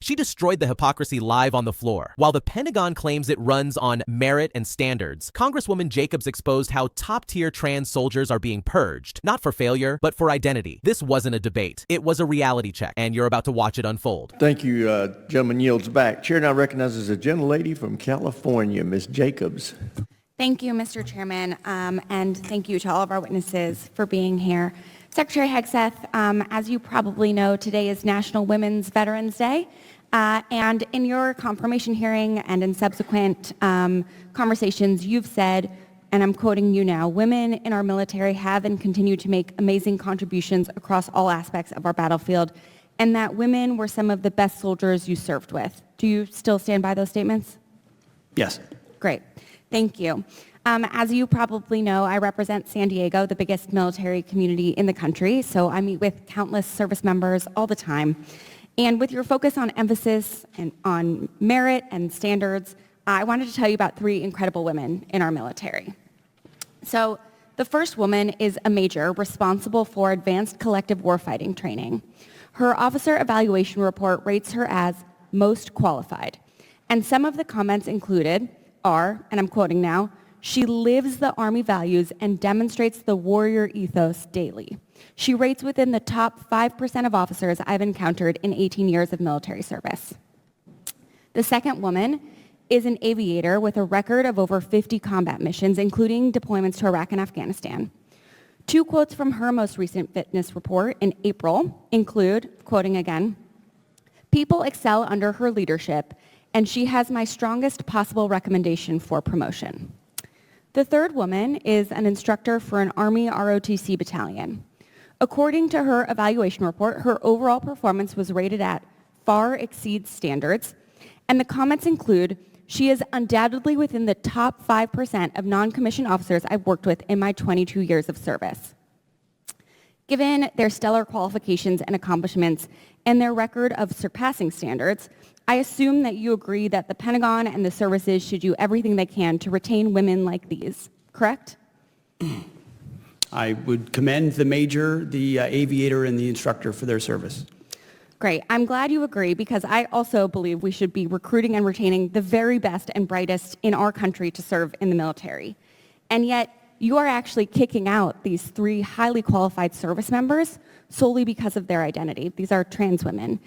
She destroyed the hypocrisy live on the floor. While the Pentagon claims it runs on merit and standards, Congresswoman Jacobs exposed how top-tier trans soldiers are being purged, not for failure, but for identity. This wasn't a debate. It was a reality check, and you're about to watch it unfold. Thank you, gentleman yields back. Chair now recognizes a gentlelady from California, Ms. Jacobs. Thank you, Mr. Chairman, and thank you to all of our witnesses for being here. Secretary Hegseth, as you probably know, today is National Women's Veterans Day, and in your confirmation hearing and in subsequent conversations, you've said, and I'm quoting you now, women in our military have and continue to make amazing contributions across all aspects of our battlefield, and that women were some of the best soldiers you served with. Do you still stand by those statements? Yes. Great. Thank you. As you probably know, I represent San Diego, the biggest military community in the country, so I meet with countless service members all the time. And with your focus on emphasis and on merit and standards, I wanted to tell you about 3 incredible women in our military. So the first woman is a major responsible for advanced collective warfighting training. Her officer evaluation report rates her as most qualified. And some of the comments included are, and I'm quoting now, she lives the Army values and demonstrates the warrior ethos daily. She rates within the top 5% of officers I've encountered in 18 years of military service. The second woman is an aviator with a record of over 50 combat missions, including deployments to Iraq and Afghanistan. 2 quotes from her most recent fitness report in April include, quoting again, "People excel under her leadership, and she has my strongest possible recommendation for promotion." The third woman is an instructor for an Army ROTC battalion. According to her evaluation report, her overall performance was rated at far exceeds standards, and the comments include, she is undoubtedly within the top 5% of non-commissioned officers I've worked with in my 22 years of service. Given their stellar qualifications and accomplishments and their record of surpassing standards, I assume that you agree that the Pentagon and the services should do everything they can to retain women like these, correct? I would commend the major, the aviator, and the instructor for their service. Great. I'm glad you agree because I also believe we should be recruiting and retaining the very best and brightest in our country to serve in the military. And yet, you are actually kicking out these 3 highly qualified service members solely because of their identity. These are trans women.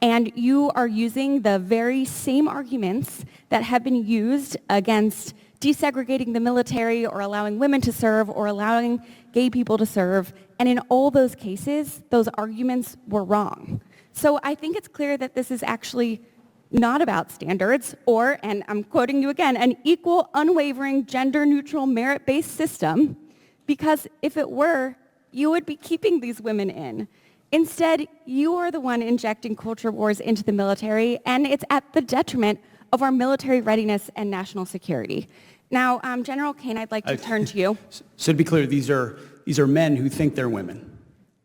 And you are using the very same arguments that have been used against desegregating the military or allowing women to serve or allowing gay people to serve. And in all those cases, those arguments were wrong. So I think it's clear that this is actually not about standards or, and I'm quoting you again, an equal, unwavering, gender-neutral, merit-based system, because if it were, you would be keeping these women in. Instead, you are the one injecting culture wars into the military, and it's at the detriment of our military readiness and national security. Now, General Kane, I'd like to turn to you. So to be clear, these are men who think they're women.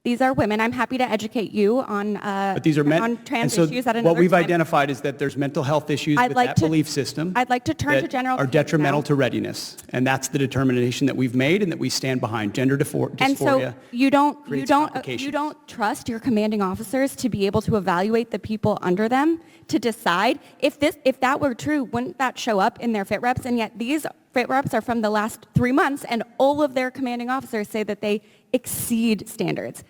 These are women. I'm happy to educate you on, But these are men, on trans and so issues at another what we've time. identified is that there's mental health issues with that belief system. I'd like to turn to General are Kane detrimental now. to readiness, and that's the determination that we've made and that we stand behind. Gender dysphoria. And so you creates don't complications. trust your commanding officers to be able to evaluate the people under them to decide if that were true, wouldn't that show up in their fit reps? And yet these fit reps are from the last 3 months, and all of their commanding officers say that they exceed standards.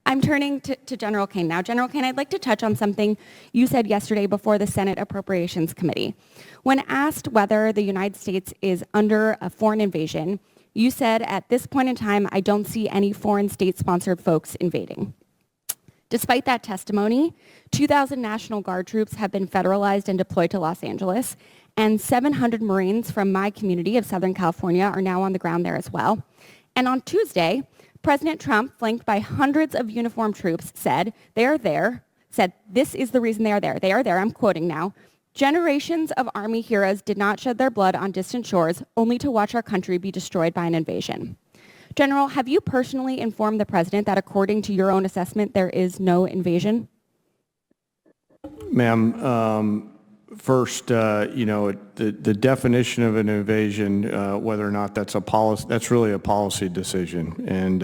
I'm turning to General Kane now. General Kane, I'd like to touch on something you said yesterday before the Senate Appropriations Committee. When asked whether the United States is under a foreign invasion, you said, at this point in time, I don't see any foreign state-sponsored folks invading. Despite that testimony, 2,000 National Guard troops have been federalized and deployed to Los Angeles, and 700 Marines from my community of Southern California are now on the ground there as well. And on Tuesday, President Trump, flanked by hundreds of uniformed troops, said they are there, said this is the reason they are there. They are there, I'm quoting now. Generations of Army heroes did not shed their blood on distant shores only to watch our country be destroyed by an invasion. General, have you personally informed the President that according to your own assessment, there is no invasion? Ma'am, first, the definition of an invasion, whether or not that's a policy, that's really a policy decision. And,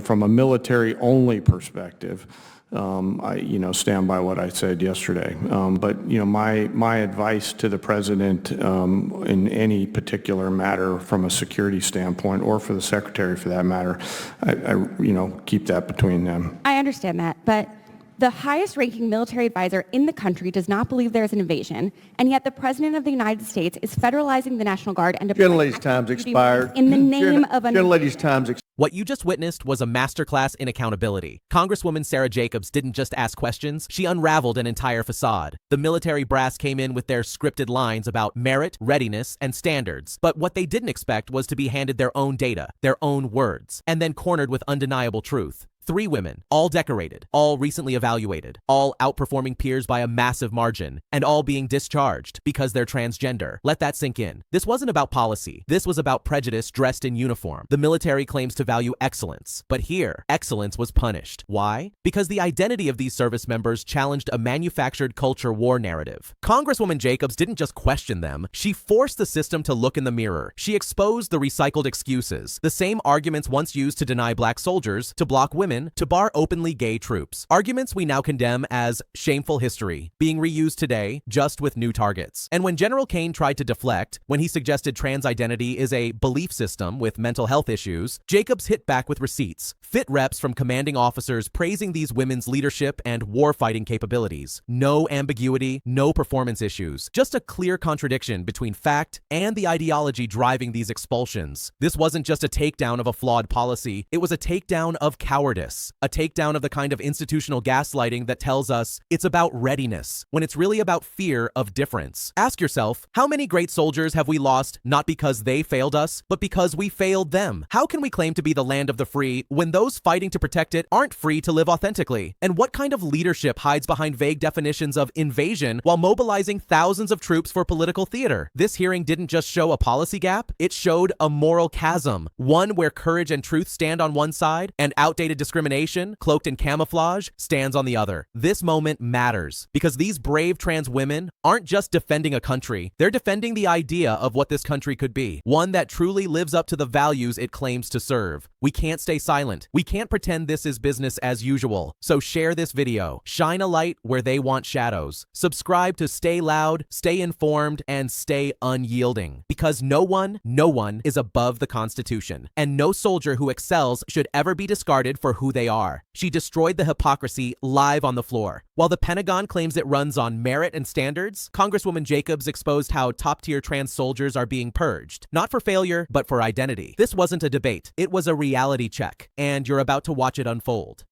from a military-only perspective, I stand by what I said yesterday. But my advice to the president in any particular matter from a security standpoint, or for the secretary for that matter, I keep that between them. I understand that, but the highest ranking military advisor in the country does not believe there is an invasion, and yet the President of the United States is federalizing the National Guard and Gentlelady's time's expired. in the name of an Gentlelady's time's expired. What you just witnessed was a masterclass in accountability. Congresswoman Sara Jacobs didn't just ask questions, she unraveled an entire facade. The military brass came in with their scripted lines about merit, readiness, and standards. But what they didn't expect was to be handed their own data, their own words, and then cornered with undeniable truth. 3 women, all decorated, all recently evaluated, all outperforming peers by a massive margin, and all being discharged because they're transgender. Let that sink in. This wasn't about policy. This was about prejudice dressed in uniform. The military claims to value excellence, but here, excellence was punished. Why? Because the identity of these service members challenged a manufactured culture war narrative. Congresswoman Jacobs didn't just question them, she forced the system to look in the mirror. She exposed the recycled excuses, the same arguments once used to deny black soldiers, to block women, to bar openly gay troops. Arguments we now condemn as shameful history, being reused today, just with new targets. And when General Kane tried to deflect, when he suggested trans identity is a belief system with mental health issues, Jacobs hit back with receipts, fit reps from commanding officers praising these women's leadership and warfighting capabilities. No ambiguity, no performance issues, just a clear contradiction between fact and the ideology driving these expulsions. This wasn't just a takedown of a flawed policy, it was a takedown of cowardice. A takedown of the kind of institutional gaslighting that tells us it's about readiness, when it's really about fear of difference. Ask yourself, how many great soldiers have we lost not because they failed us, but because we failed them? How can we claim to be the land of the free when those fighting to protect it aren't free to live authentically? And what kind of leadership hides behind vague definitions of invasion while mobilizing thousands of troops for political theater? This hearing didn't just show a policy gap, it showed a moral chasm, one where courage and truth stand on one side and outdated discrimination, cloaked in camouflage, stands on the other. This moment matters because these brave trans women aren't just defending a country, they're defending the idea of what this country could be, one that truly lives up to the values it claims to serve. We can't stay silent. We can't pretend this is business as usual. So share this video, shine a light where they want shadows. Subscribe to stay loud, stay informed, and stay unyielding. Because no one is above the Constitution, and no soldier who excels should ever be discarded for who they are. She destroyed the hypocrisy live on the floor. While the Pentagon claims it runs on merit and standards, Congresswoman Jacobs exposed how top-tier trans soldiers are being purged, not for failure, but for identity. This wasn't a debate. It was a reality check, and you're about to watch it unfold.